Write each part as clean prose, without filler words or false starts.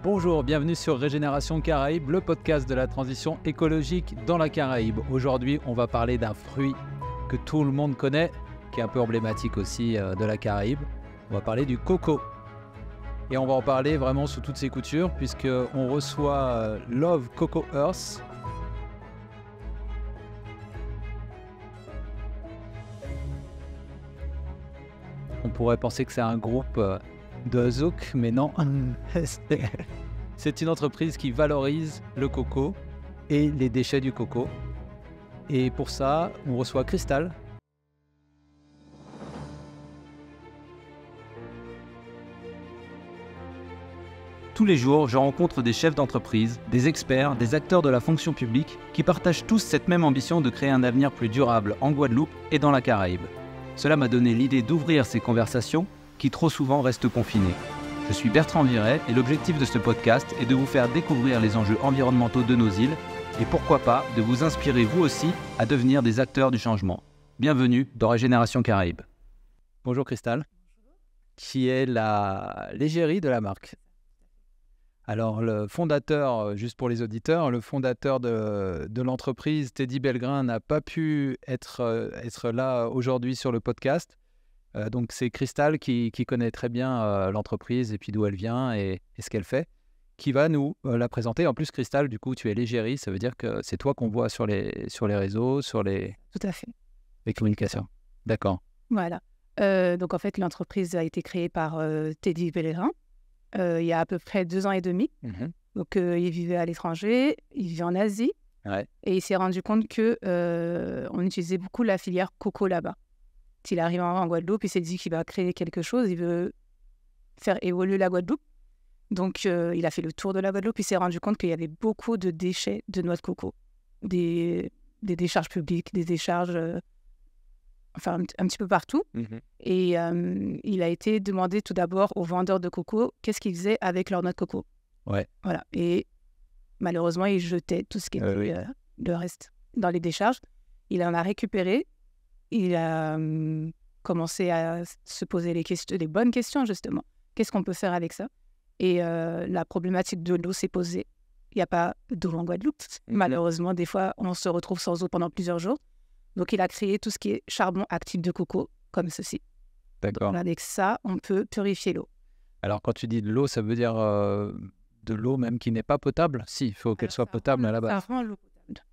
Bonjour, bienvenue sur Régénération Caraïbes, le podcast de la transition écologique dans la Caraïbe. Aujourd'hui, on va parler d'un fruit que tout le monde connaît, qui est un peu emblématique aussi de la Caraïbe. On va parler du coco. Et on va en parler vraiment sous toutes ses coutures, puisqu'on reçoit Love Coco Earth. On pourrait penser que c'est un groupe de zouk, mais non. C'est une entreprise qui valorise le coco et les déchets du coco. Et pour ça, on reçoit Cristal. Tous les jours, je rencontre des chefs d'entreprise, des experts, des acteurs de la fonction publique qui partagent tous cette même ambition de créer un avenir plus durable en Guadeloupe et dans la Caraïbe. Cela m'a donné l'idée d'ouvrir ces conversations qui trop souvent restent confinées. Je suis Bertrand Viret et l'objectif de ce podcast est de vous faire découvrir les enjeux environnementaux de nos îles et pourquoi pas de vous inspirer vous aussi à devenir des acteurs du changement. Bienvenue dans Régénération Caraïbes. Bonjour Cristal, qui est l'égérie de la marque. Alors le fondateur, juste pour les auditeurs, le fondateur de l'entreprise, Teddy Bellegrain, n'a pas pu être là aujourd'hui sur le podcast. Donc c'est Cristal qui connaît très bien l'entreprise et puis d'où elle vient et ce qu'elle fait, qui va nous la présenter. En plus, Cristal, du coup, tu es l'égérie, ça veut dire que c'est toi qu'on voit sur les réseaux, sur les Tout à fait. communications. D'accord. Voilà. Donc, en fait, l'entreprise a été créée par Teddy Bellegrain il y a à peu près 2 ans et demi. Mhm. Donc, il vivait à l'étranger, il vivait en Asie. Ouais. Et il s'est rendu compte qu'on utilisait beaucoup la filière coco là-bas. Il arrive en Guadeloupe, il s'est dit qu'il va créer quelque chose, il veut faire évoluer la Guadeloupe. Donc, il a fait le tour de la Guadeloupe, il s'est rendu compte qu'il y avait beaucoup de déchets de noix de coco. Des décharges publiques, des décharges... un petit peu partout. Mhm. Et il a été demandé tout d'abord aux vendeurs de coco qu'est-ce qu'ils faisaient avec leurs noix de coco. Ouais. Voilà. Et malheureusement, ils jetaient tout ce qui était Oui. le reste dans les décharges. Il en a récupéré. Il a commencé à se poser les bonnes questions, justement. Qu'est-ce qu'on peut faire avec ça? Et la problématique de l'eau s'est posée. Il n'y a pas d'eau en Guadeloupe. Malheureusement, des fois, on se retrouve sans eau pendant plusieurs jours. Donc, il a créé tout ce qui est charbon actif de coco, comme ceci. D'accord. Donc, avec ça, on peut purifier l'eau. Alors quand tu dis de l'eau, ça veut dire de l'eau même qui n'est pas potable? Si, il faut qu'elle soit potable à la base. Ça rend l'eau potable.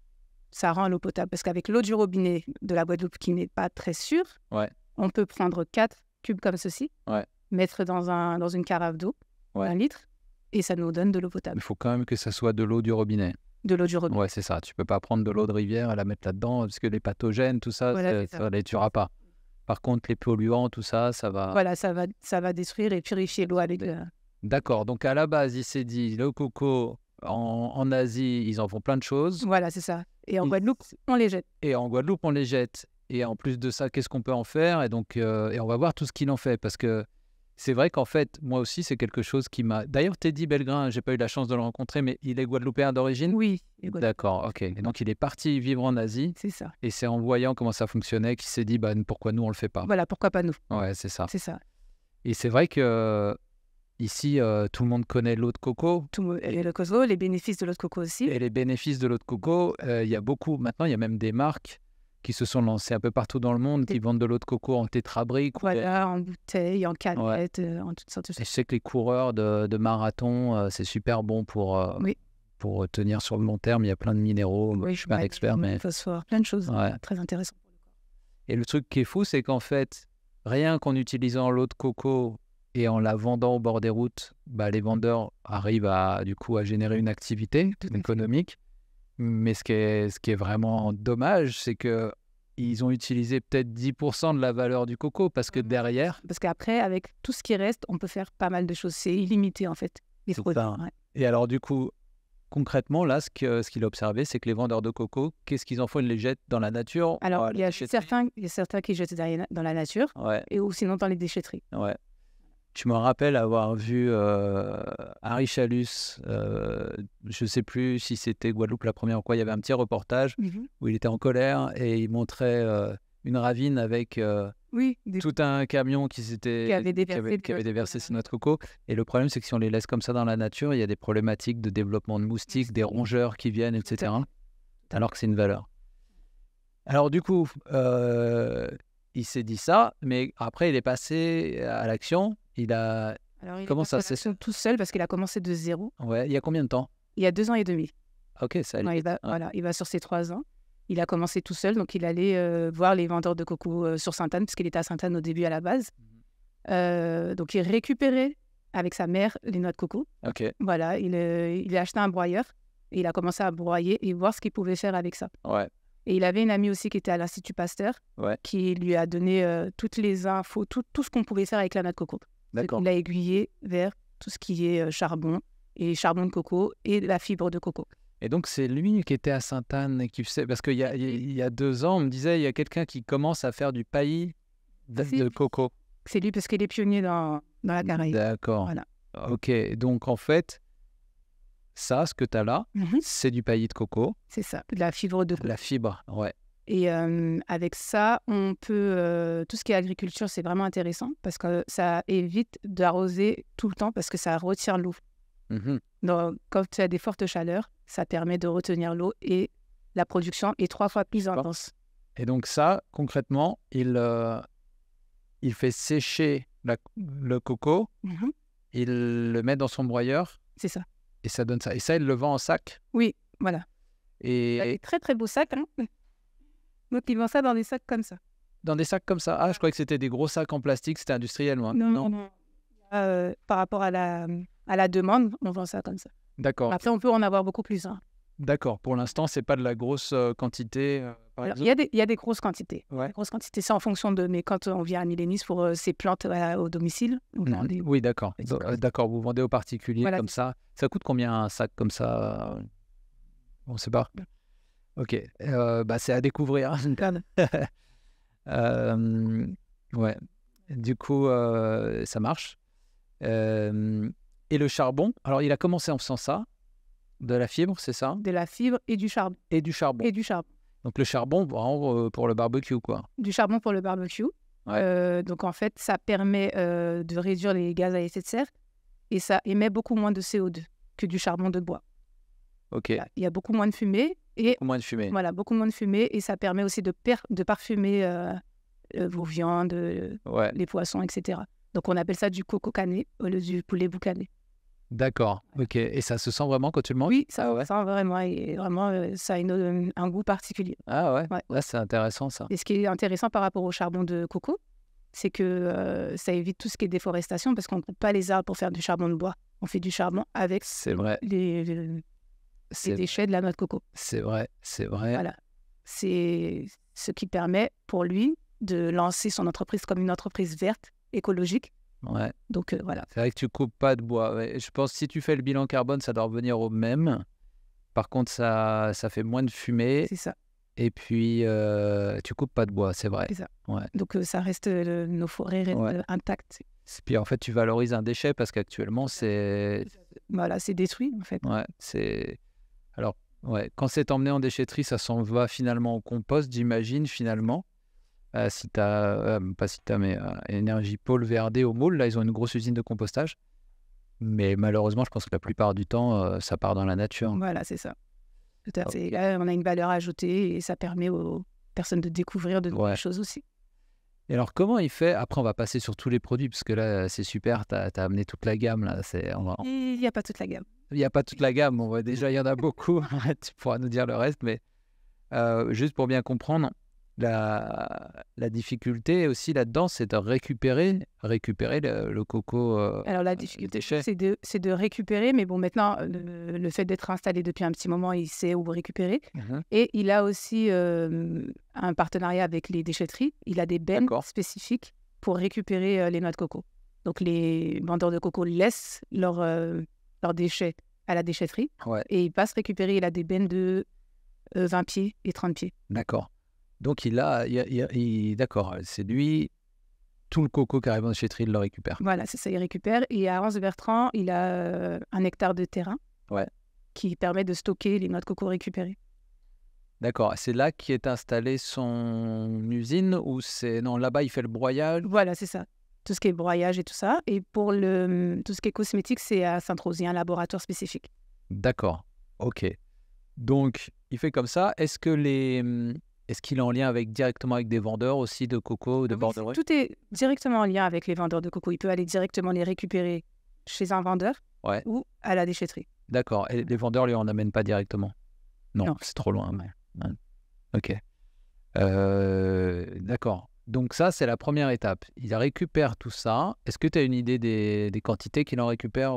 Ça rend l'eau potable. Parce qu'avec l'eau du robinet de la Guadeloupe, qui n'est pas très sûre, Ouais. on peut prendre 4 cubes comme ceci, Ouais. mettre dans une carafe d'eau, Ouais. 1 litre, et ça nous donne de l'eau potable. Il faut quand même que ça soit de l'eau du robinet. De l'eau du robinet. Ouais, c'est ça. Tu peux pas prendre de l'eau de rivière et la mettre là-dedans parce que les pathogènes, tout ça, Voilà, c'est ça. ça les tuera pas. Par contre, les polluants, tout ça, ça va... Voilà, ça va détruire et purifier l'eau avec... D'accord. Donc, à la base, il s'est dit, le coco, en Asie, ils en font plein de choses. Voilà, c'est ça. Et en Et- Guadeloupe, on les jette. Et en Guadeloupe, on les jette. Et en plus de ça, qu'est-ce qu'on peut en faire? Et donc, et on va voir tout ce qu'il en fait. Parce que c'est vrai qu'en fait, moi aussi, c'est quelque chose qui m'a... D'ailleurs, Teddy Bellegrain, j'ai pas eu la chance de le rencontrer, mais il est guadeloupéen d'origine? Oui, les Guadeloupéens, D'accord, ok. Et donc, il est parti vivre en Asie. c'est ça. Et c'est en voyant comment ça fonctionnait qu'il s'est dit, bah, pourquoi nous, on le fait pas? Voilà, pourquoi pas nous? Ouais, c'est ça. C'est ça. Et c'est vrai que ici, tout le monde connaît l'eau de coco. Et le coco, les bénéfices de l'eau de coco aussi. Et les bénéfices de l'eau de coco, il y a beaucoup. Maintenant, il y a même des marques qui se sont lancées un peu partout dans le monde, qui vendent de l'eau de coco en tétrabrique. Voilà, en bouteille, en canette, en toutes sortes de Et choses. je sais que les coureurs de marathon, c'est super bon Oui. pour tenir sur le long terme. Il y a plein de minéraux. Oui, Je suis pas un expert, mais... phosphore, plein de choses Ouais. très intéressantes. Et le truc qui est fou, c'est qu'en fait, rien qu'en utilisant l'eau de coco et en la vendant au bord des routes, bah, les vendeurs arrivent du coup, à générer une activité Tout à fait. économique. Mais ce qui est vraiment dommage, c'est qu'ils ont utilisé peut-être 10% de la valeur du coco parce que derrière... Parce qu'après, avec tout ce qui reste, on peut faire pas mal de choses. C'est illimité, en fait, les C'est produits. ça. Ouais. Et alors du coup, concrètement, là, ce qu'il a observé, c'est que les vendeurs de coco, qu'est-ce qu'ils en font? Ils les jettent dans la nature? Alors, à il la y a déchetterie. certains qui jettent dans la nature Ouais, ou sinon dans les déchetteries. ouais. Je me rappelle avoir vu Harry Chalus, je ne sais plus si c'était Guadeloupe la première ou quoi, il y avait un petit reportage où il était en colère et il montrait une ravine avec Oui, tout un camion qui avait déversé ces noix de coco. Et le problème, c'est que si on les laisse comme ça dans la nature, il y a des problématiques de développement de moustiques, des rongeurs qui viennent, etc. Alors que c'est une valeur. Alors du coup, il s'est dit ça, mais après, il est passé à l'action. Alors, Comment ça s'est fait tout seul parce qu'il a commencé de zéro. Ouais, il y a combien de temps? Il y a 2 ans et demi. Ok, ça allait. Voilà, il va sur ses 3 ans. Il a commencé tout seul, donc il allait voir les vendeurs de coco sur Sainte-Anne, parce qu'il était à Sainte-Anne au début à la base. Donc il récupérait avec sa mère les noix de coco. Ok. Voilà, il a acheté un broyeur et il a commencé à broyer et voir ce qu'il pouvait faire avec ça. Ouais. Et il avait une amie aussi qui était à l'Institut Pasteur, qui lui a donné toutes les infos, tout ce qu'on pouvait faire avec la noix de coco. D'accord. Il l'a aiguillé vers tout ce qui est charbon de coco et la fibre de coco. Et donc, c'est lui qui était à Sainte-Anne et qui faisait... Parce qu'il y a 2 ans, on me disait, il y a quelqu'un qui commence à faire du paillis de coco. C'est lui parce qu'il est pionnier dans la Caraïbe. D'accord. Voilà. Ok, donc en fait, ça, ce que tu as là, c'est du paillis de coco. C'est ça, de la fibre de coco. La fibre, ouais. Et avec ça, on peut... tout ce qui est agriculture, c'est vraiment intéressant parce que ça évite d'arroser tout le temps parce que ça retire l'eau. Donc, quand tu as des fortes chaleurs, ça permet de retenir l'eau et la production est 3 fois plus intense. Et donc ça, concrètement, il fait sécher le coco, il le met dans son broyeur. C'est ça. Et ça donne ça. Et ça, il le vend en sac. Oui, voilà. Et... Il a des très très beaux sacs. Donc il vend ça dans des sacs comme ça. Dans des sacs comme ça? Ah, je croyais que c'était des gros sacs en plastique, c'était industriel, moi. Non. Par rapport à la demande, on vend ça comme ça. D'accord. Après, on peut en avoir beaucoup plus. D'accord. Pour l'instant, c'est pas de la grosse quantité. Alors, il y a des grosses quantités. Ouais. Des grosses quantités, c'est en fonction de... Mais quand on vient à Milénis pour ces plantes au domicile, on vend des... Oui, d'accord. D'accord, vous vendez aux particuliers comme ça. Ça coûte combien un sac comme ça? On ne sait pas. Ok. C'est à découvrir. Ouais. Du coup, ça marche. Et le charbon, alors il a commencé en faisant ça, de la fibre, c'est ça? De la fibre et du charbon. Et du charbon. Donc le charbon, vraiment, pour le barbecue, quoi. Du charbon pour le barbecue. Ouais. Donc en fait, ça permet de réduire les gaz à effet de serre et ça émet beaucoup moins de CO2 que du charbon de bois. Ok. Il y a beaucoup moins de fumée. Beaucoup moins de fumée. Voilà, beaucoup moins de fumée et ça permet aussi de parfumer vos viandes, les poissons, etc. Donc on appelle ça du coco cané au lieu du poulet boucané. D'accord, ok. Et ça se sent vraiment quand tu le manges? Oui, ça se sent vraiment. Et vraiment, ça a un goût particulier. Ah ouais. Là, c'est intéressant ça. Et ce qui est intéressant par rapport au charbon de coco, c'est que ça évite tout ce qui est déforestation parce qu'on ne coupe pas les arbres pour faire du charbon de bois. On fait du charbon avec les déchets de la noix de coco. C'est vrai. Voilà. C'est ce qui permet pour lui de lancer son entreprise comme une entreprise verte, écologique. Ouais. Donc voilà. C'est vrai que tu coupes pas de bois. Ouais. Je pense que si tu fais le bilan carbone, ça doit revenir au même. Par contre, ça fait moins de fumée. C'est ça. Et puis, tu coupes pas de bois, c'est vrai. C'est ça. Ouais. Donc ça reste, nos forêts restent intactes. Puis en fait, tu valorises un déchet parce qu'actuellement, c'est... Voilà, c'est détruit en fait. Ouais, c'est... Alors, ouais, quand c'est emmené en déchetterie, ça s'en va finalement au compost, j'imagine, finalement. Si tu as, pas si tu as, mais Énergie Pôle VRD au Maule, là, ils ont une grosse usine de compostage. Mais malheureusement, je pense que la plupart du temps, ça part dans la nature. Voilà, c'est ça. Tout à fait. Là, on a une valeur ajoutée et ça permet aux personnes de découvrir de nouvelles choses aussi. Et alors, comment il fait? Après, on va passer sur tous les produits, parce que là, c'est super, tu as amené toute la gamme. Là. Il n'y a pas toute la gamme. Il n'y a pas toute la gamme. On voit déjà, il y en a beaucoup. Tu pourras nous dire le reste. Mais juste pour bien comprendre, la difficulté aussi là-dedans, c'est de récupérer le coco. Alors, la difficulté, c'est de récupérer. Mais bon, maintenant, le fait d'être installé depuis un petit moment, il sait où récupérer. Et il a aussi un partenariat avec les déchetteries. Il a des bennes spécifiques pour récupérer les noix de coco. Donc, les vendeurs de coco laissent leurs déchets à la déchetterie. Et ils passent récupérer. Il a des bennes de 20 pieds et 30 pieds. D'accord. Donc, d'accord, c'est lui, tout le coco qui arrive en déchetterie, il le récupère. Voilà, c'est ça, il récupère. Et à Anse-Bertrand, il a 1 hectare de terrain qui permet de stocker les noix de coco récupérées. D'accord. C'est là qu'est installée son usine ou c'est... Non, là-bas, il fait le broyage. Voilà, c'est ça. Tout ce qui est broyage et tout ça. Et pour tout ce qui est cosmétique, c'est à Sainte-Rose, il y a un laboratoire spécifique. D'accord. OK. Donc, il fait comme ça. Est-ce qu'il est en lien directement avec des vendeurs aussi de coco ou de Oui, bordeaux? tout est directement en lien avec les vendeurs de coco. Il peut aller directement les récupérer chez un vendeur Ouais. ou à la déchetterie. D'accord. Et les vendeurs lui en amènent pas directement? Non, Non. c'est trop loin. Ouais. OK. D'accord. Donc ça, c'est la première étape. Il récupère tout ça. Est-ce que tu as une idée des quantités qu'il en récupère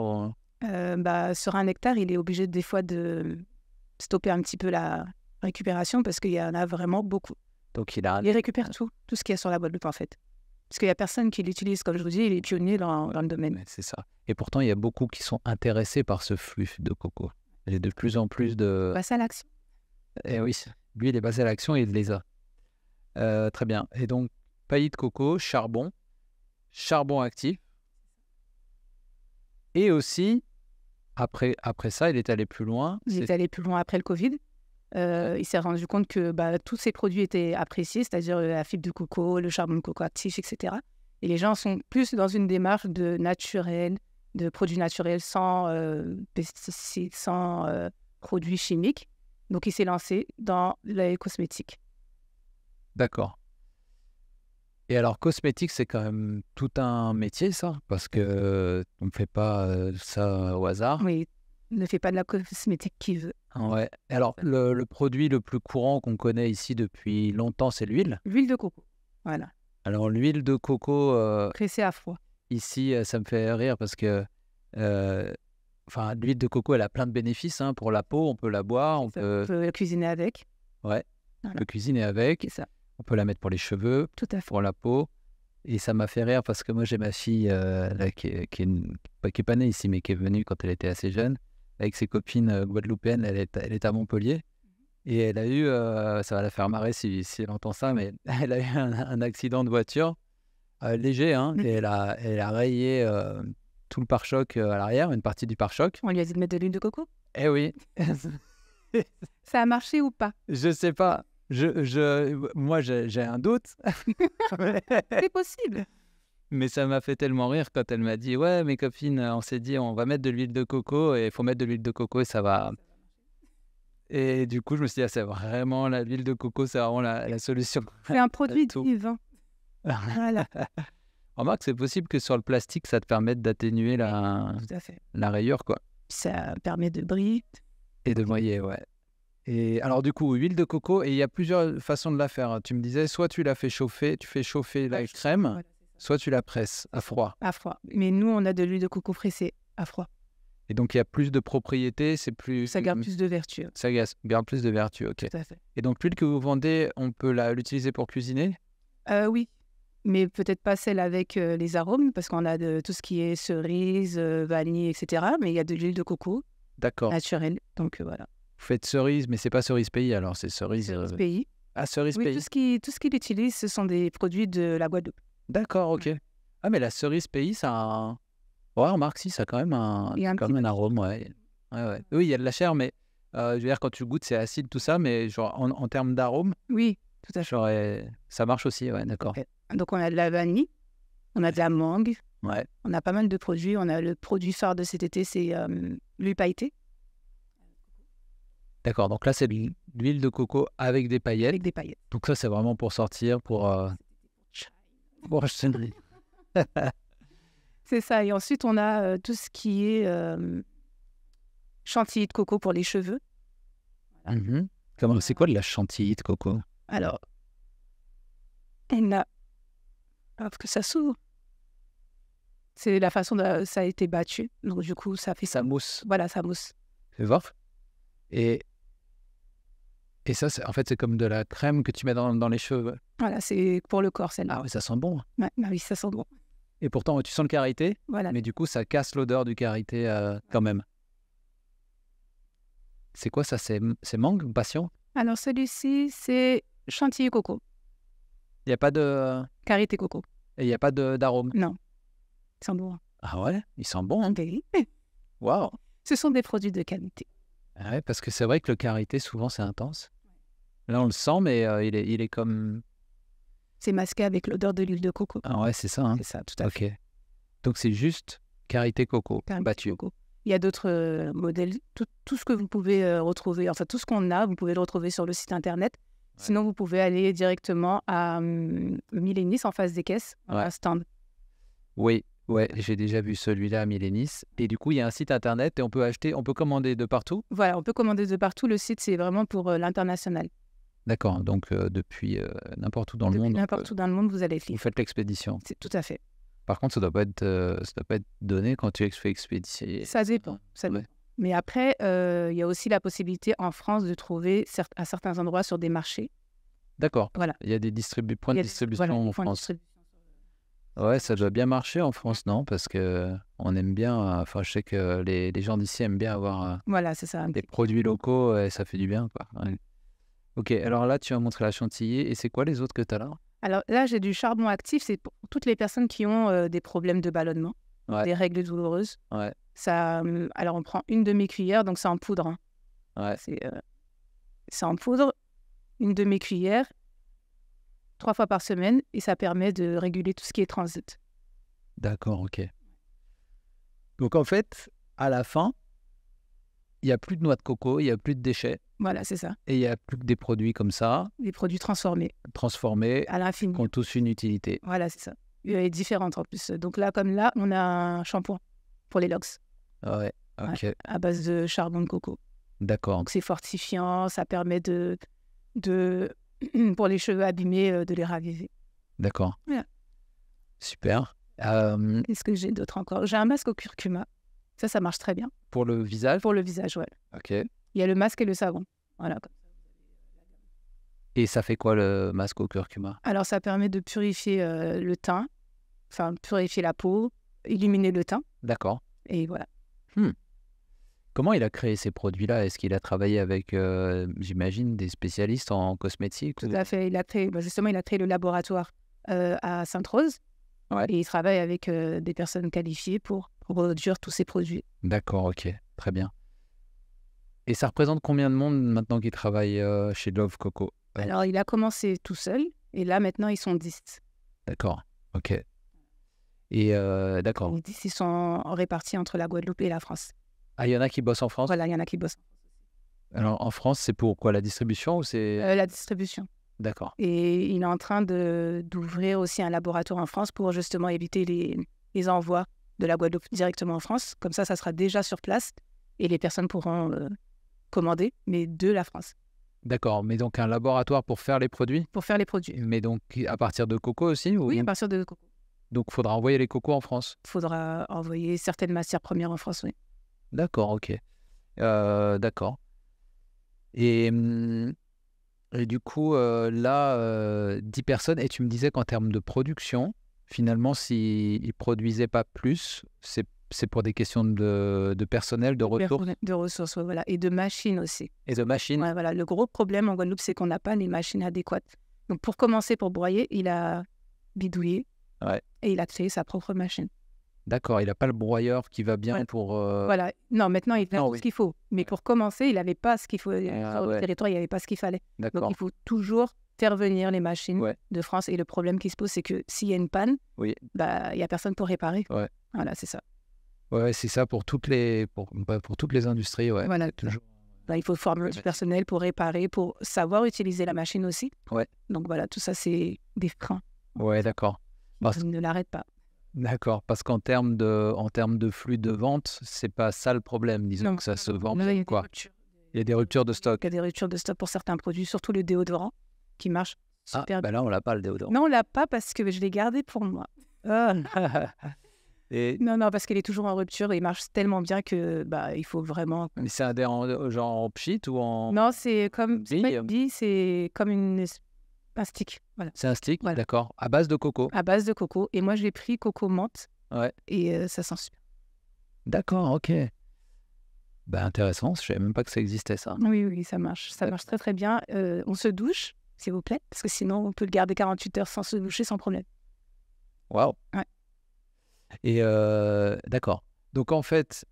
Sur un hectare, il est obligé des fois de stopper un petit peu la récupération parce qu'il y en a vraiment beaucoup. Donc il a... Il récupère tout ce qu'il y a sur la Guadeloupe en fait. Parce qu'il n'y a personne qui l'utilise, comme je vous dis, il est pionnier dans le domaine. Ouais, c'est ça. Et pourtant, il y a beaucoup qui sont intéressés par ce flux de coco. Il y a de plus en plus de... Passe à l'action. Eh oui, lui, il est passé à l'action et il les a. Très bien. Et donc, paillis de coco, charbon actif. Et aussi, après ça, il est allé plus loin. Il est allé plus loin après le Covid. Il s'est rendu compte que tous ces produits étaient appréciés, c'est-à-dire la fibre de coco, le charbon de coco actif, etc. Et les gens sont plus dans une démarche de naturel, de produits naturels sans pesticides, sans produits chimiques. Donc, il s'est lancé dans les cosmétiques. D'accord. Et alors, cosmétique, c'est quand même tout un métier, ça, parce que on ne fait pas ça au hasard. Oui, ne fait pas de la cosmétique qui veut. Ouais. Et alors, le produit le plus courant qu'on connaît ici depuis longtemps, c'est l'huile. L'huile de coco, voilà. Alors, l'huile de coco, Pressée à froid. ici, ça me fait rire parce que l'huile de coco, elle a plein de bénéfices pour la peau. On peut la boire, on peut cuisiner avec. Ouais, on Voilà. peut cuisiner avec. C'est ça. On peut la mettre pour les cheveux, Tout à fait. pour la peau. Et ça m'a fait rire parce que moi, j'ai ma fille là, qui est pas née ici, mais qui est venue quand elle était assez jeune, avec ses copines guadeloupéennes. Elle est à Montpellier. Et elle a eu, ça va la faire marrer si elle entend ça, mais elle a eu un accident de voiture léger, et elle a rayé tout le pare-choc à l'arrière, une partie du pare-choc. On lui a dit de mettre de l'huile de coco. Eh oui, Ça a marché ou pas? je sais pas. Moi, j'ai un doute. C'est possible. Mais ça m'a fait tellement rire quand elle m'a dit « Ouais, mes copines, on s'est dit, on va mettre de l'huile de coco et il faut mettre de l'huile de coco et ça va... » Et du coup, je me suis dit « Ah, c'est vraiment l'huile de coco, c'est vraiment la solution. » C'est un produit tout. divin. Voilà. Remarque, c'est possible que sur le plastique, ça te permette d'atténuer Tout à fait. la rayure, quoi. Ça permet de briller. Et de broyer, ouais. Et alors, du coup, huile de coco, et il y a plusieurs façons de la faire. Tu me disais, soit tu la fais chauffer, tu fais chauffer la crème, Voilà, soit tu la presses à froid. à froid. Mais nous, on a de l'huile de coco pressée à froid. Et donc, il y a plus de propriétés, c'est plus... Ça garde plus de vertu. Ça garde plus de vertu, ok. Tout à fait. Et donc, l'huile que vous vendez, on peut l'utiliser pour cuisiner? Oui, mais peut-être pas celle avec les arômes, parce qu'on a de tout ce qui est cerise, vanille, etc. Mais il y a de l'huile de coco D'accord. naturelle. Donc voilà. Vous faites cerise, mais c'est pas cerise pays, alors c'est cerise... Cerise pays. Ah, cerise Oui, pays. tout ce qu'il utilise, ce sont des produits de la Guadeloupe. D'accord, ok. Ah, mais la cerise pays, ça a un... Ouais, remarque, si, ça a quand même Il y a un quand petit même un arôme, ouais. Ouais. Oui, il y a de la chair, mais je veux dire, quand tu goûtes, c'est acide, tout ça, mais genre, en termes d'arôme, Oui, tout à fait. ça marche aussi, ouais, d'accord. Donc on a de la vanille, on a de la mangue, Ouais. on a pas mal de produits. On a le produit phare de cet été, c'est l'huile pailletée D'accord, donc là, c'est de l'huile de coco avec des paillettes. avec des paillettes. Donc ça, c'est vraiment pour sortir, pour acheter. C'est ça. Et ensuite, on a tout ce qui est chantilly de coco pour les cheveux. Mhm. C'est quoi de la chantilly de coco? Alors, elle a... Hop, que ça s'ouvre. C'est la façon dont ça a été battu. Donc, du coup, ça fait Ça mousse. Voilà, ça mousse. Fais voir. Et ça, en fait, c'est comme de la crème que tu mets dans les cheveux. Voilà, c'est pour le corps, celle-là. Ah oui, ça sent bon. Ouais, bah oui, ça sent bon. Et pourtant, tu sens le karité, Voilà. mais du coup, ça casse l'odeur du karité quand même. C'est quoi ça? C'est mangue ou passion? Alors, celui-ci, c'est chantilly coco. Il n'y a pas de... Karité coco. Et il n'y a pas d'arôme? Non. Ils sont bons. Ah ouais? Il sent bon, hein? Oui. Waouh! Ce sont des produits de qualité. Ah ouais, parce que c'est vrai que le karité, souvent, c'est intense. Là, on le sent, mais il est comme... C'est masqué avec l'odeur de l'huile de coco. Ah ouais, c'est ça, hein. C'est ça, tout à fait. Ok. Donc, c'est juste karité coco Karité battu. coco. Il y a d'autres modèles. Tout ce que vous pouvez retrouver, enfin tout ce qu'on a, vous pouvez le retrouver sur le site internet. Ouais. Sinon, vous pouvez aller directement à Milénis en face des caisses, Ouais. un stand. Oui, ouais, j'ai déjà vu celui-là à Milénis. Et du coup, il y a un site internet et on peut commander de partout. Voilà, on peut commander de partout. Le site, c'est vraiment pour l'international. D'accord, donc depuis n'importe où dans le Depuis monde, n'importe où dans le monde, vous allez être vous libre. faites l'expédition. C'est tout à fait. Par contre, ça doit pas être donné quand tu fais expédition. Ça dépend. Ça Ouais. dépend. Mais après, il y a aussi la possibilité en France de trouver à certains endroits sur des marchés. D'accord. Voilà. Il y a des points de Il y a distribution voilà, des en points de France. distribution. Ouais, ça doit bien marcher en France, non? Parce que on aime bien, enfin, je sais que les gens d'ici aiment bien avoir Voilà, c'est ça. des produits locaux et ça fait du bien, quoi. Ouais. Ok, alors là, tu as montré la chantilly. Et c'est quoi les autres que tu as là? Alors là, j'ai du charbon actif. C'est pour toutes les personnes qui ont des problèmes de ballonnement, Ouais. des règles douloureuses. Ouais, Ça, alors, on prend une demi-cuillère, donc c'est en poudre. Hein. ouais, C'est en poudre, une demi-cuillère, 3 fois par semaine, et ça permet de réguler tout ce qui est transit. d'accord, ok. Donc en fait, à la fin, il n'y a plus de noix de coco, il n'y a plus de déchets Voilà, c'est ça. et il n'y a plus que des produits comme ça, Des produits transformés transformés, à l'infini. qui ont tous une utilité. Voilà, c'est ça. Et différentes en plus. Donc là, comme là, on a un shampoing pour les locks Ouais, ok, à base de charbon de coco. d'accord, Donc c'est fortifiant, ça permet de pour les cheveux abîmés, de les raviver. d'accord. Voilà. Super. Qu'est-ce que j'ai d'autre encore? J'ai un masque au curcuma. Ça marche très bien. Pour le visage, Pour le visage, ouais. ok. Il y a le masque et le savon. Voilà. Et ça fait quoi le masque au curcuma? Alors, ça permet de purifier le teint, enfin, purifier la peau, illuminer le teint. D'accord. Et voilà. Comment il a créé ces produits-là? Est-ce qu'il a travaillé avec, j'imagine, des spécialistes en cosmétiques Tout à fait. Justement, il a créé le laboratoire à Sainte-Rose. Ouais. Et il travaille avec des personnes qualifiées pour produire tous ces produits. D'accord, ok, très bien. Et ça représente combien de monde maintenant qui travaille chez Love Coco? Alors, il a commencé tout seul. Et là, maintenant, ils sont 10. D'accord, ok. Et d'accord. Les 10, ils sont répartis entre la Guadeloupe et la France. Ah, il y en a qui bossent en France? Voilà, il y en a qui bossent. Alors en France, c'est pour quoi? La distribution ou c'est... La distribution. D'accord, Et il est en train d'ouvrir aussi un laboratoire en France pour justement éviter les envois de la Guadeloupe directement en France. Comme ça sera déjà sur place et les personnes pourront commander, mais de la France, d'accord. Mais donc un laboratoire pour faire les produits? pour faire les produits. Mais donc à partir de coco aussi? Oui, à partir de coco. Donc il faudra envoyer les cocos en France? Il faudra envoyer certaines matières premières en France, oui. D'accord, ok. D'accord. Et du coup, là, 10 personnes. Et tu me disais qu'en termes de production, finalement, s'ils ne produisaient pas plus, c'est pour des questions de personnel, de ressources De ressources, ouais, voilà. Et de machines aussi. et de machines. Ouais, voilà. Le gros problème en Guadeloupe, c'est qu'on n'a pas les machines adéquates. Donc pour commencer, pour broyer, il a bidouillé Ouais. et il a créé sa propre machine. D'accord, il n'a pas le broyeur qui va bien Ouais. pour... Voilà. Non, maintenant, il a Non, tout oui. ce qu'il faut. Mais pour commencer, il n'avait pas ce qu'il faut. Sur le ouais. territoire, il n'y avait pas ce qu'il fallait. Donc, D'accord, il faut toujours faire venir les machines Ouais. de France. Et le problème qui se pose, c'est que s'il y a une panne, oui. bah, il n'y a personne pour réparer. Ouais. Voilà, c'est ça. Ouais, c'est ça pour toutes les industries, ouais. Voilà. Toujours. Bah, il faut former du personnel pour réparer, pour savoir utiliser la machine aussi. Ouais. Donc, voilà, tout ça, c'est des freins. Ouais, d'accord. Parce- Ils ne l'arrêtent pas. D'accord, parce qu'en termes de flux de vente, c'est pas ça le problème, disons que ça se vend Là, il y a bien, des quoi. ruptures. Il y a des ruptures de stock. Il y a des ruptures de stock pour certains produits, surtout le déodorant, qui marche Ah, super bien. bah là, on l'a pas, le déodorant. Non, on l'a pas parce que je l'ai gardé pour moi. Et Non, parce qu'elle est toujours en rupture et il marche tellement bien que bah il faut vraiment. mais c'est adhérent genre en pchit ou en... Non, c'est comme c'est pas Bille. une bille, c'est comme un stick, voilà, C'est un stick, Voilà. d'accord, à base de coco. à base de coco. Et moi, j'ai pris coco menthe Ouais. et ça sent super. D'accord, ok. Bah intéressant, je savais même pas que ça existait, ça. Oui, ça marche. Ça marche très très bien. On se douche, s'il vous plaît, parce que sinon, on peut le garder 48 heures sans se doucher sans problème. Waouh. Ouais. Et d'accord. Donc en fait,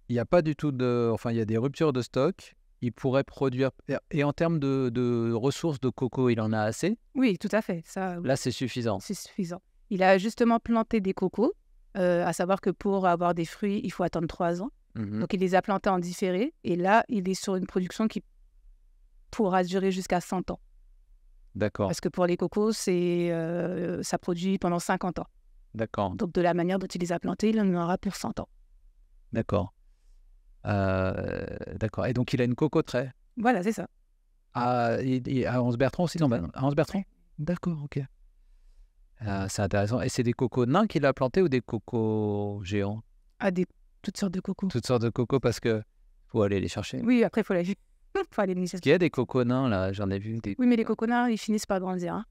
il n'y a pas du tout de... Enfin, il y a des ruptures de stock. il pourrait produire. Et en termes de ressources de coco, il en a assez? Oui, tout à fait. Ça, Là, c'est suffisant. c'est suffisant. Il a justement planté des cocos, à savoir que pour avoir des fruits, il faut attendre 3 ans. Mhm. Donc, il les a plantés en différé. Et là, il est sur une production qui pourra durer jusqu'à 100 ans. D'accord, Parce que pour les cocos, ça produit pendant 50 ans. d'accord, Donc, de la manière dont il les a plantés, il en aura pour 100 ans. d'accord. D'accord. Et donc, il a une cocoterie. Voilà, c'est ça. À Anse-Bertrand aussi? Non, Tout à fait. à Anse-Bertrand? D'accord, ok. C'est intéressant. Et c'est des cocos nains qu'il a plantés ou des cocos géants? Ah, toutes sortes de cocos. Toutes sortes de cocos parce que faut aller les chercher. Oui, après, il faut aller les Parce qu'il y a des cocos nains, là, j'en ai vu. Oui, mais les coconards, ils finissent par grandir. Hein.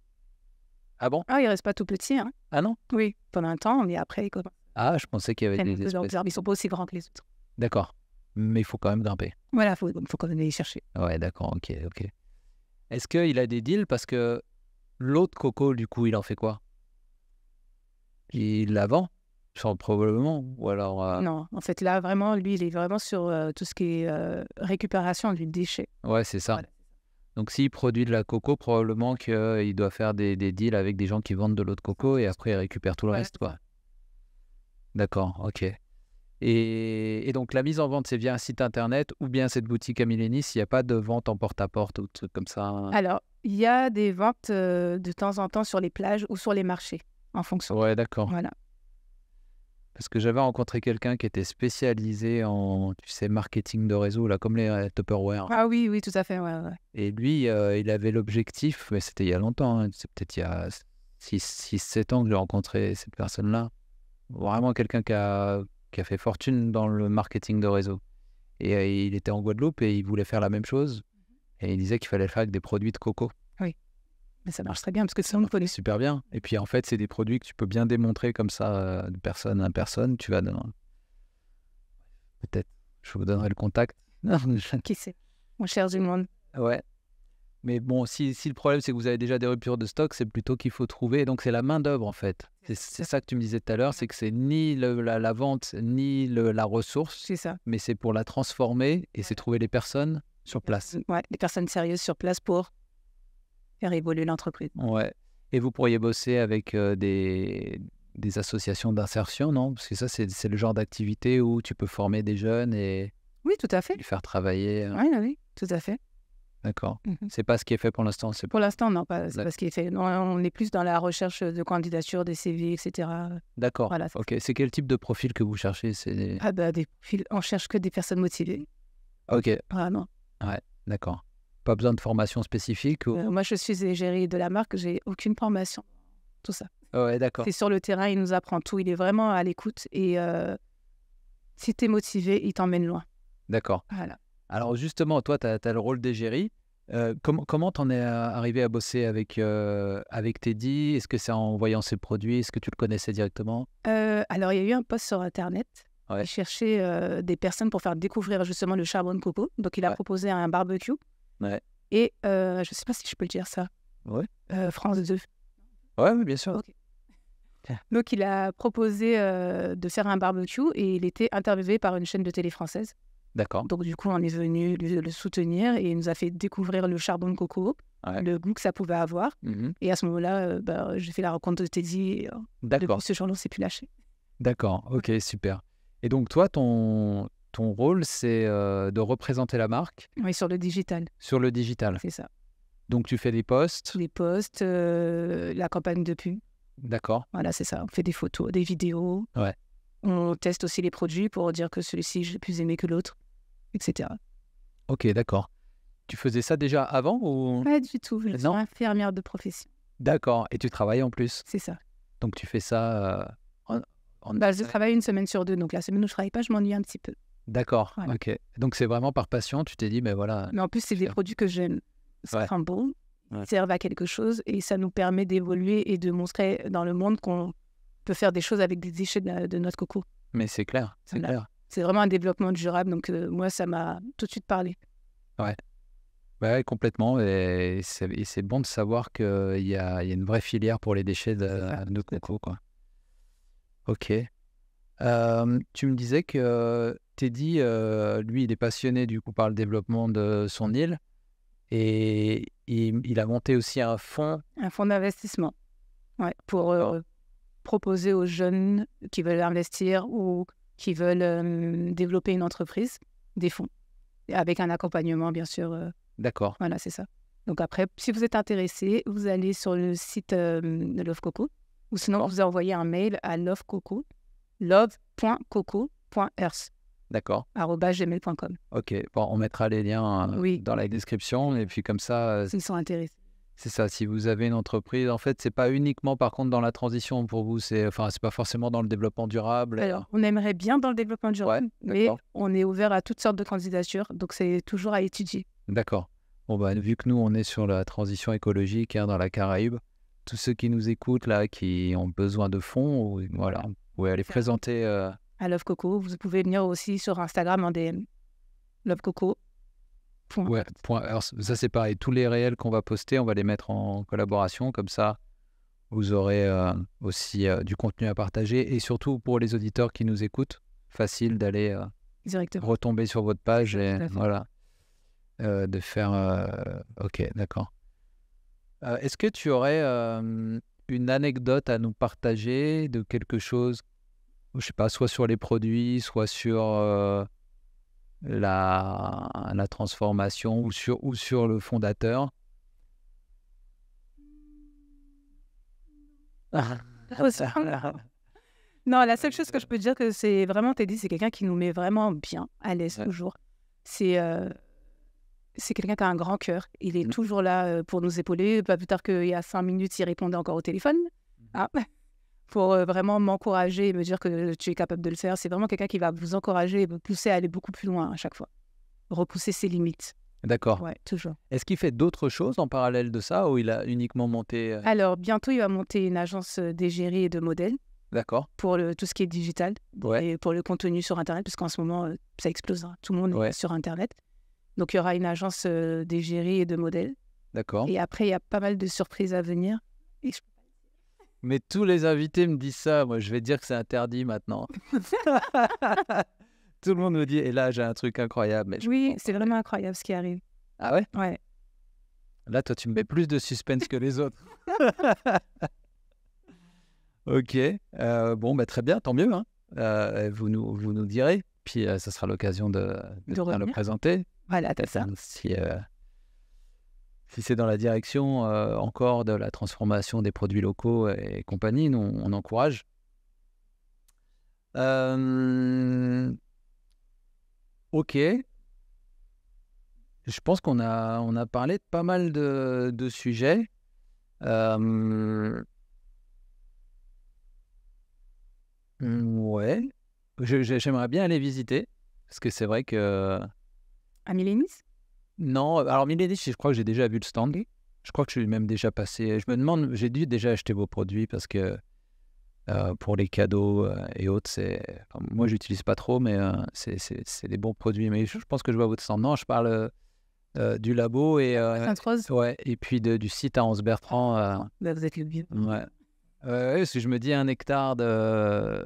Ah bon? Ah, ils restent pas tout petits. Hein. Ah non? Oui, pendant un temps, mais après, ils commencent Ah, je pensais qu'il y à avait prendre des de espèces. l'ampleur. Ils sont pas aussi grands que les autres. D'accord. Mais il faut quand même grimper. Voilà, faut quand même aller les chercher. Ouais, d'accord, ok. Est-ce qu'il a des deals? Parce que l'autre coco, du coup, il en fait quoi? Il la vend? Probablement. Ou alors... Non, en fait, là, vraiment, lui, il est vraiment sur tout ce qui est récupération du déchet. Ouais, c'est ça. Voilà. Donc, s'il produit de la coco, probablement qu'il doit faire des deals avec des gens qui vendent de l'eau de coco et après, il récupère tout le Voilà, reste, c'est quoi. ça. D'accord, ok. Et donc, la mise en vente, c'est via un site internet ou bien cette boutique à Milénis, il n'y a pas de vente en porte-à-porte ou de trucs comme ça? Alors, il y a des ventes de temps en temps sur les plages ou sur les marchés, en fonction. Ouais, d'accord. Voilà. Parce que j'avais rencontré quelqu'un qui était spécialisé en, tu sais, marketing de réseau, là, comme les Tupperware. Ah oui, oui, tout à fait. Ouais. Et lui, il avait l'objectif, mais c'était il y a longtemps, hein, c'est peut-être il y a 6-7 ans que j'ai rencontré cette personne-là. Vraiment quelqu'un qui a fait fortune dans le marketing de réseau. Et il était en Guadeloupe et il voulait faire la même chose. Et il disait qu'il fallait le faire avec des produits de coco. Mais ça marche très bien parce que sinon, on connaît. Super bien. Et puis en fait, c'est des produits que tu peux bien démontrer comme ça, de personne à personne. Tu vas dans... Peut-être, je vous donnerai le contact. Qui sait? On cherche du monde. Ouais. Mais bon, si le problème, c'est que vous avez déjà des ruptures de stock, c'est plutôt qu'il faut trouver. Donc, c'est la main-d'œuvre, en fait. C'est ça que tu me disais tout à l'heure, c'est que c'est ni la vente, ni la ressource, C'est ça. mais c'est pour la transformer et c'est trouver les personnes sur place. Ouais, des personnes sérieuses sur place pour faire évoluer l'entreprise. Ouais. Et vous pourriez bosser avec des associations d'insertion, non? Parce que ça, c'est le genre d'activité où tu peux former des jeunes et Oui, tout à fait. les faire travailler. Oui, tout à fait. D'accord. Mhm. C'est pas ce qui est fait pour l'instant. C'est Pour l'instant, non, c'est D'accord. pas ce qui est fait. Non, on est plus dans la recherche de candidatures, des CV, etc. D'accord. Voilà. Ok. C'est quel type de profil que vous cherchez? C'est... Ah bah, on cherche que des personnes motivées. Ok. Vraiment. Ouais. D'accord. Pas besoin de formation spécifique ou... Moi, je suis égérie de la marque, j'ai aucune formation. Tout ça. Ouais, d'accord. C'est sur le terrain, il nous apprend tout. Il est vraiment à l'écoute et si tu es motivé, il t'emmène loin. D'accord. Voilà. Alors justement, toi, tu as le rôle d'égérie. Comment t'en es arrivé à bosser avec Teddy? Est-ce que c'est en voyant ses produits? Est-ce que tu le connaissais directement? Alors, il y a eu un post sur Internet. Ouais. Il cherchait des personnes pour faire découvrir justement le charbon de coco. Donc, il a Ouais. proposé un barbecue. Ouais. Et je ne sais pas si je peux le dire ça. Ouais. France 2. Ouais, oui, bien sûr. Ok. Donc, il a proposé de faire un barbecue et il était interviewé par une chaîne de télé française. D'accord. Donc, du coup, on est venu le soutenir et il nous a fait découvrir le charbon de coco, Ouais. le goût que ça pouvait avoir. Mhm. Et à ce moment-là, j'ai fait la rencontre de Teddy et D'accord. depuis ce jour-là, on ne s'est plus lâché. D'accord. Ok, super. Et donc toi, ton rôle, c'est de représenter la marque Oui, sur le digital, sur le digital. c'est ça. Donc tu fais des posts. Les posts, la campagne de pub. D'accord. Voilà, c'est ça. On fait des photos, des vidéos. Ouais. On teste aussi les produits pour dire que celui-ci, j'ai plus aimé que l'autre, etc. Ok, d'accord. Tu faisais ça déjà avant ou... Pas du tout. Je suis Non. infirmière de profession. D'accord. Et tu travailles en plus. C'est ça. Donc tu fais ça en... Je travaille une semaine sur 2. Donc la semaine où je travaille pas, je m'ennuie un petit peu. D'accord. Voilà. Ok. Donc c'est vraiment par passion. Tu t'es dit, mais voilà. Mais en plus, c'est des produits que j'aime. Ça Ouais. sent bon, Ouais. servent à quelque chose et ça nous permet d'évoluer et de montrer dans le monde qu'on peut faire des choses avec des déchets de notre coco. Mais c'est clair. C'est Voilà. clair. C'est vraiment un développement durable. Donc moi, ça m'a tout de suite parlé. Ouais, complètement. Et c'est bon de savoir qu'il y a une vraie filière pour les déchets ça, de tout à coco, quoi. Ok. Tu me disais que Teddy, lui, il est passionné du coup par le développement de son île et il a monté aussi un fonds. Un fonds d'investissement, ouais, pour proposer aux jeunes qui veulent investir ou qui veulent développer une entreprise des fonds, avec un accompagnement, bien sûr. D'accord. Voilà, c'est ça. Donc après, si vous êtes intéressé, vous allez sur le site de Love Coco, ou sinon vous envoyez un mail à love.coco.earth D'accord. @gmail.com. Ok. Bon, on mettra les liens Oui. dans la description et puis comme ça, S'ils sont intéressés. c'est ça. Si vous avez une entreprise, en fait, c'est pas uniquement par contre dans la transition pour vous. C'est pas forcément dans le développement durable. Alors, on aimerait bien dans le développement durable, mais d'accord. on est ouvert à toutes sortes de candidatures, donc c'est toujours à étudier. D'accord. Bon, bah, vu que nous, on est sur la transition écologique dans la Caraïbe, tous ceux qui nous écoutent, là, qui ont besoin de fonds, voilà, vous pouvez aller présenter... À Love Coco, vous pouvez venir aussi sur Instagram en DM. Love Coco. Ouais, .earth. Ça, c'est pareil. Tous les réels qu'on va poster, on va les mettre en collaboration. Comme ça, vous aurez aussi du contenu à partager. Et surtout, pour les auditeurs qui nous écoutent, facile d'aller Directement. retomber sur votre page et Tout à fait. voilà. De faire... Ok, d'accord. Est-ce que tu aurais une anecdote à nous partager de quelque chose, je sais pas, soit sur les produits, soit sur la transformation ou sur le fondateur? Non, la seule chose que je peux dire que c'est vraiment Teddy, c'est quelqu'un qui nous met vraiment bien à l'aise toujours. C'est quelqu'un qui a un grand cœur. Il est toujours là pour nous épauler. Pas plus tard qu'il y a 5 minutes, il répondait encore au téléphone. Pour vraiment m'encourager et me dire que tu es capable de le faire. C'est vraiment quelqu'un qui va vous encourager et vous pousser à aller beaucoup plus loin à chaque fois. Repousser ses limites. D'accord. Ouais, toujours. Est-ce qu'il fait d'autres choses en parallèle de ça ou il a uniquement monté Alors, bientôt, il va monter une agence d'égérie et de modèles. D'accord. Pour tout ce qui est digital Ouais. et pour le contenu sur Internet, parce qu'en ce moment, ça explose. Tout le monde est sur Internet. Donc, il y aura une agence d'égérie et de modèles. D'accord. Et après, il y a pas mal de surprises à venir. Mais tous les invités me disent ça. Moi, je vais dire que c'est interdit maintenant. Tout le monde me dit, et là, j'ai un truc incroyable. Mais oui, c'est vraiment incroyable ce qui arrive. Ah ouais? Ouais. Là, toi, tu me mets plus de suspense que les autres. Ok. Bon, bah, très bien, tant mieux. Hein. Vous nous direz. Puis, ça sera l'occasion de le présenter. Voilà, t'as ça. Si c'est dans la direction encore de la transformation des produits locaux et compagnie, nous, on encourage. Ok. Je pense qu'on a parlé de pas mal de sujets. Ouais. J'aimerais bien aller visiter, parce que c'est vrai que... À Millénis? Non, alors Millénis, je crois que j'ai déjà vu le stand. Je crois que je suis même déjà passé. Je me demande, j'ai dû déjà acheter vos produits parce que pour les cadeaux et autres, moi, je n'utilise pas trop, mais c'est des bons produits. Mais je pense que je vois votre stand. Non, je parle du labo et, Sainte-Rose. Ouais, et puis du site à Anse-Bertrand. Bah, vous êtes le vieux. Ouais. Parce que je me dis un hectare de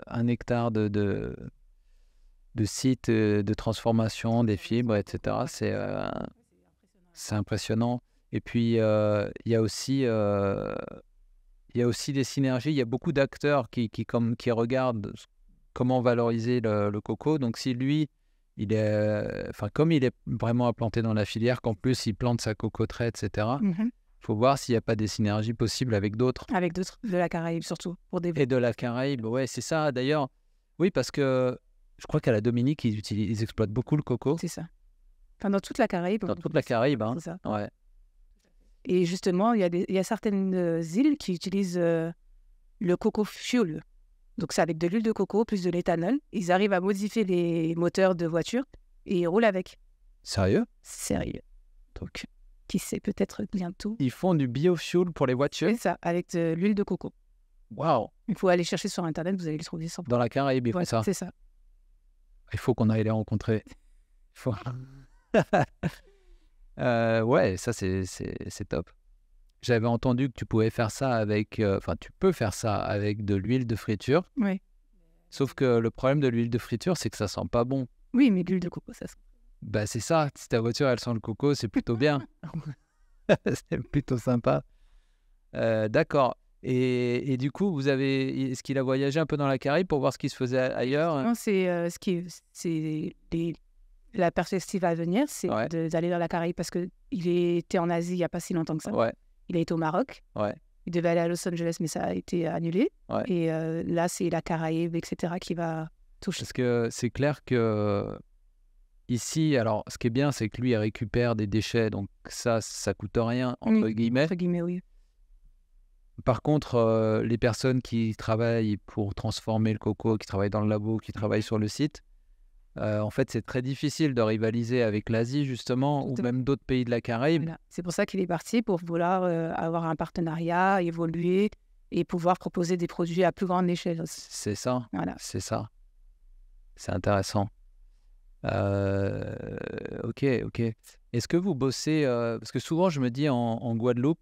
sites de transformation des fibres, etc. C'est impressionnant. Et puis, il y a aussi des synergies. Il y a beaucoup d'acteurs qui regardent comment valoriser le coco. Donc, si lui, comme il est vraiment implanté dans la filière, qu'en plus, il plante sa cocoterie, etc., il faut voir s'il n'y a pas des synergies possibles avec d'autres. Avec d'autres, de la Caraïbe surtout. Et de la Caraïbe, ouais, c'est ça. D'ailleurs, oui, parce que je crois qu'à la Dominique, ils exploitent beaucoup le coco. C'est ça. Enfin, dans toute la Caraïbe. Dans toute la Caraïbe, hein. C'est ça. Ouais. Et justement, il y a certaines îles qui utilisent le coco fuel. Donc, c'est avec de l'huile de coco plus de l'éthanol. Ils arrivent à modifier les moteurs de voiture et ils roulent avec. Sérieux? Sérieux. Donc, qui sait, peut-être bientôt. Ils font du biofuel pour les voitures? C'est ça, avec de l'huile de coco. Waouh! Il faut aller chercher sur Internet, vous allez le trouver sans problème. Dans la Caraïbe, ils font ça? C'est ça. Il faut qu'on aille les rencontrer. Ouais, ça, c'est top. J'avais entendu que tu pouvais faire ça avec... tu peux faire ça avec de l'huile de friture. Oui. Sauf que le problème de l'huile de friture, c'est que ça sent pas bon. Oui, mais l'huile de coco, ça. Bah, c'est ça. Si ta voiture, elle sent le coco, c'est plutôt bien. C'est plutôt sympa. D'accord. Et du coup, est-ce qu'il a voyagé un peu dans la Caraïbe pour voir ce qui se faisait ailleurs? Non, la perspective à venir, c'est Ouais. d'aller dans la Caraïbe parce qu'il était en Asie il n'y a pas si longtemps que ça. Ouais, Il a été au Maroc. ouais, Il devait aller à Los Angeles, mais ça a été annulé. ouais. Et là, c'est la Caraïbe, etc., qui va toucher. Parce que c'est clair que ici, alors, ce qui est bien, c'est que lui, il récupère des déchets, donc ça coûte rien, entre guillemets. Entre guillemets, oui. Par contre, les personnes qui travaillent pour transformer le coco, qui travaillent dans le labo, qui travaillent sur le site, en fait, c'est très difficile de rivaliser avec l'Asie, justement, ou Tout à même d'autres pays de la Caraïbe. Voilà. C'est pour ça qu'il est parti, pour vouloir avoir un partenariat, évoluer et pouvoir proposer des produits à plus grande échelle aussi. C'est ça, Voilà. c'est ça. C'est intéressant. Ok. Est-ce que vous bossez... parce que souvent, je me dis en Guadeloupe,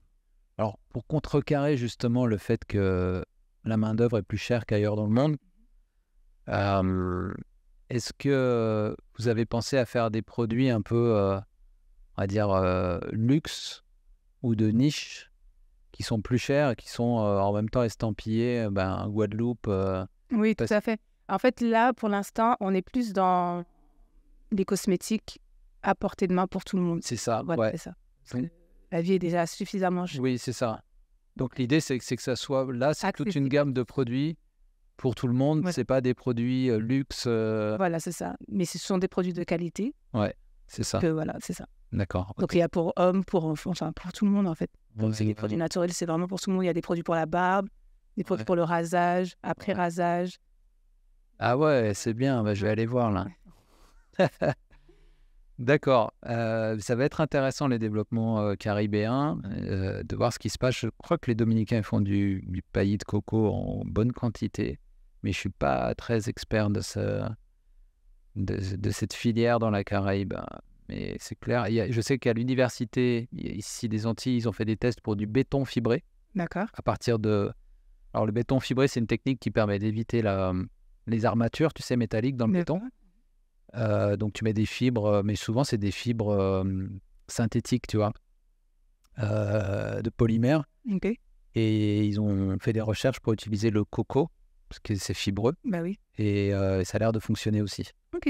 alors pour contrecarrer justement le fait que la main-d'œuvre est plus chère qu'ailleurs dans le monde, est-ce que vous avez pensé à faire des produits un peu, on va dire, luxe ou de niche, qui sont plus chers et qui sont en même temps estampillés Guadeloupe Oui, tout parce- à fait. En fait, là, pour l'instant, on est plus dans les cosmétiques à portée de main pour tout le monde. C'est ça, Voilà, ouais. c'est ça. Parce que la vie est déjà suffisamment chère. Oui, c'est ça. Donc l'idée, c'est que ça soit... Là, c'est toute une Accessible. gamme de produits pour tout le monde. Voilà. C'est pas des produits luxe. Voilà, c'est ça. Mais ce sont des produits de qualité. C'est ça. Voilà, c'est ça. D'accord. Donc, il y a pour hommes, pour enfants, enfin, pour tout le monde, en fait. Bon, C'est des produits naturels, c'est vraiment pour tout le monde. Il y a des produits pour la barbe, des produits Ouais. pour le rasage, après rasage. Ah ouais, c'est bien. Bah, je vais aller voir là. D'accord. Ça va être intéressant les développements caribéens, de voir ce qui se passe. Je crois que les Dominicains font du paillis de coco en bonne quantité, mais je suis pas très expert de cette filière dans la Caraïbe. Mais c'est clair. Je sais qu'à l'université ici des Antilles, ils ont fait des tests pour du béton fibré D'accord. à partir de... Alors le béton fibré, c'est une technique qui permet d'éviter les armatures, tu sais, métalliques dans le béton. Donc tu mets des fibres, mais souvent c'est des fibres synthétiques, tu vois, de polymères. Ok. Et ils ont fait des recherches pour utiliser le coco, parce que c'est fibreux, Bah oui. et ça a l'air de fonctionner aussi. Ok.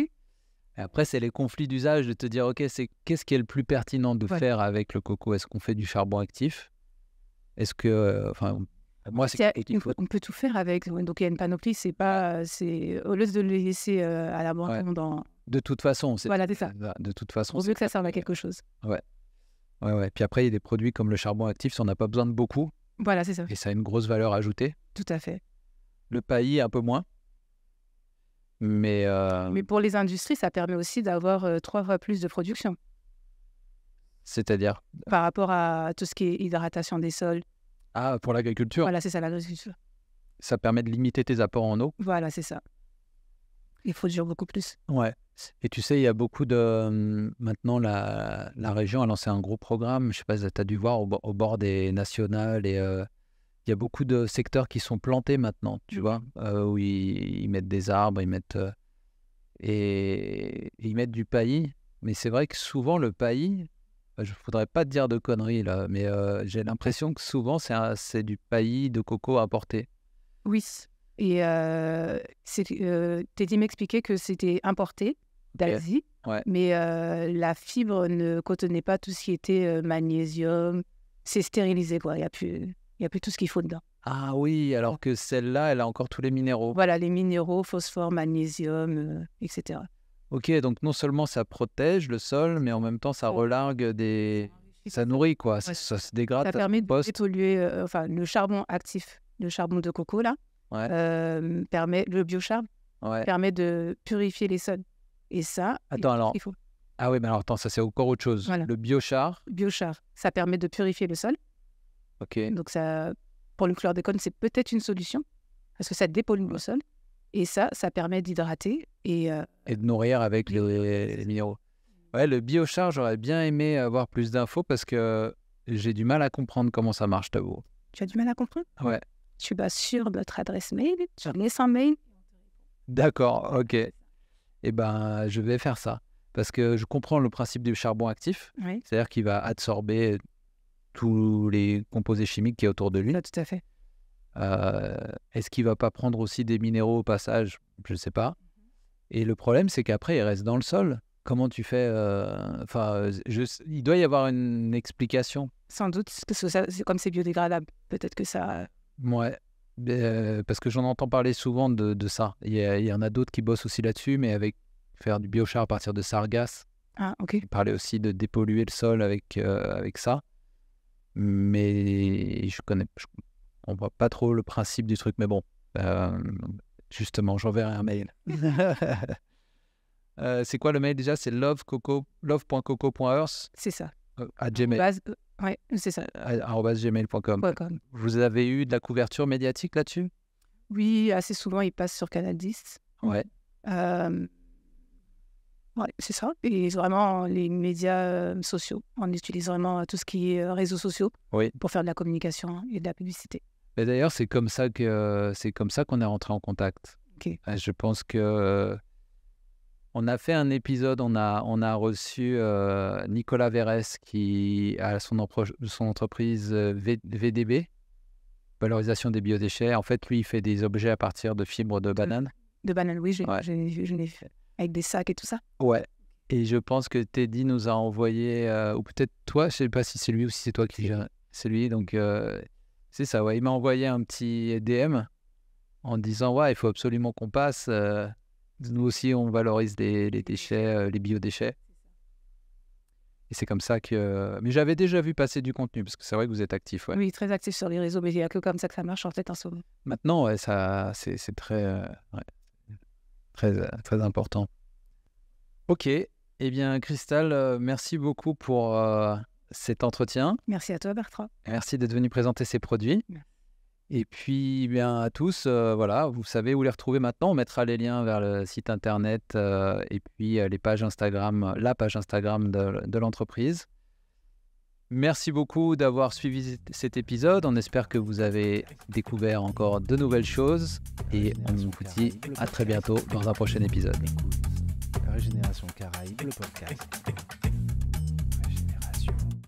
Et après, c'est les conflits d'usage de te dire, ok, qu'est-ce qui est le plus pertinent de Ouais. faire avec le coco? Est-ce qu'on fait du charbon actif? Est-ce que, moi, c'est quelque chose qu'il faut. On peut tout faire avec. Donc, il y a une panoplie. C'est pas, au lieu de le laisser à l'abandon dans. De toute façon, Voilà, c'est ça. De toute façon, On veut que ça serve à quelque chose. Ouais. Puis après, il y a des produits comme le charbon actif, si on n'a pas besoin de beaucoup, Voilà, c'est ça. et ça a une grosse valeur ajoutée. Tout à fait. Le paillis, un peu moins. Mais Mais pour les industries, ça permet aussi d'avoir 3 fois plus de production c'est-à-dire, par rapport à tout ce qui est hydratation des sols. pour l'agriculture, Voilà, c'est ça, l'agriculture. ça permet de limiter tes apports en eau. Voilà, c'est ça. Il produire beaucoup plus. Ouais. Et tu sais, il y a beaucoup de... Maintenant, la région a lancé un gros programme, je sais pas si tu as dû voir, au bord des nationales, et il y a beaucoup de secteurs qui sont plantés maintenant, tu vois, où ils mettent des arbres, ils mettent... et ils mettent du paillis. Mais c'est vrai que souvent, le paillis, je ne voudrais pas te dire de conneries là, mais j'ai l'impression que souvent, c'est du paillis de coco importé. Oui. Et Teddy m'expliquait que c'était importé d'Asie, Ouais. mais la fibre ne contenait pas tout ce qui était magnésium. C'est stérilisé, quoi. Il n'y a plus tout ce qu'il faut dedans. Ah oui, alors que celle-là, elle a encore tous les minéraux. Voilà, les minéraux, phosphore, magnésium, etc. Ok, donc non seulement ça protège le sol, mais en même temps, ça relargue des... Ça nourrit, quoi. Ça se dégrade. Ça permet de poste. dépolluer, le charbon actif, le charbon de coco, là, Ouais. le biocharbon, Ouais. permet de purifier les sols. Et ça, Attends, alors... il faut. Ah oui, mais alors attends, ça c'est encore autre chose. Voilà. Le biochar, Biochar, ça permet de purifier le sol. ok. Donc, ça, pour le chlordécone, c'est peut-être une solution, parce que ça dépollue le sol. Et ça permet d'hydrater. Et Et de nourrir avec les minéraux. Ouais, le biochar, j'aurais bien aimé avoir plus d'infos parce que j'ai du mal à comprendre comment ça marche, t'avoue. tu as du mal à comprendre? Ouais. Tu vas sur notre adresse mail, tu laisses un mail. D'accord, ok. eh ben, je vais faire ça. Parce que je comprends le principe du charbon actif, Oui, c'est-à-dire qu'il va absorber tous les composés chimiques qui est autour de lui. ça, tout à fait. Est-ce qu'il va pas prendre aussi des minéraux au passage? Je ne sais pas. Et le problème, c'est qu'après, il reste dans le sol. Comment tu fais il doit y avoir une explication. Sans doute, parce que ça, comme c'est biodégradable, peut-être que ça... Ouais, parce que j'en entends parler souvent de ça. Il y en a d'autres qui bossent aussi là-dessus, mais avec faire du biochar à partir de sargasses. Ah, ok. Il parlait aussi de dépolluer le sol avec ça. Mais on voit pas trop le principe du truc. Mais bon, justement, j'enverrai un mail. C'est quoi le mail déjà? C'est love.coco.earth C'est ça. à gmail, Oui, c'est ça. @gmail.com. .com. Vous avez eu de la couverture médiatique là-dessus? Oui, assez souvent, il passe sur Canal 10. Ouais. Ouais, c'est ça. Et vraiment, les médias sociaux. On utilise vraiment tout ce qui est réseaux sociaux Oui. pour faire de la communication et de la publicité. Et d'ailleurs, c'est comme ça qu'on est rentré en contact. Ok. Je pense que on a fait un épisode, on a reçu Nicolas Verès qui a son entreprise VDB, valorisation des biodéchets. En fait, lui, il fait des objets à partir de fibres de banane. De banane, oui, je Ouais. l'ai fait. Avec des sacs et tout ça. Ouais. Et je pense que Teddy nous a envoyé, ou peut-être toi, je sais pas si c'est lui ou si c'est toi qui gère. C'est lui, donc c'est ça, ouais. Il m'a envoyé un petit DM en disant, ouais, il faut absolument qu'on passe. Nous aussi, on valorise les déchets, les biodéchets. Et c'est comme ça que... Mais j'avais déjà vu passer du contenu, parce que c'est vrai que vous êtes actif, ouais. Oui, très actif sur les réseaux, mais il n'y a que comme ça que ça marche en fait en ce moment. Maintenant, ouais, c'est très, très important. Ok. Eh bien, Christelle, merci beaucoup pour cet entretien. Merci à toi, Bertrand. Merci d'être venu présenter ces produits. Merci. Et puis, bien, à tous, voilà, vous savez où les retrouver maintenant. On mettra les liens vers le site internet et puis les pages Instagram, la page Instagram de l'entreprise. Merci beaucoup d'avoir suivi cet épisode. On espère que vous avez découvert encore de nouvelles choses. Et on vous dit à très bientôt dans un prochain épisode. Régénération Caraïbes, le podcast.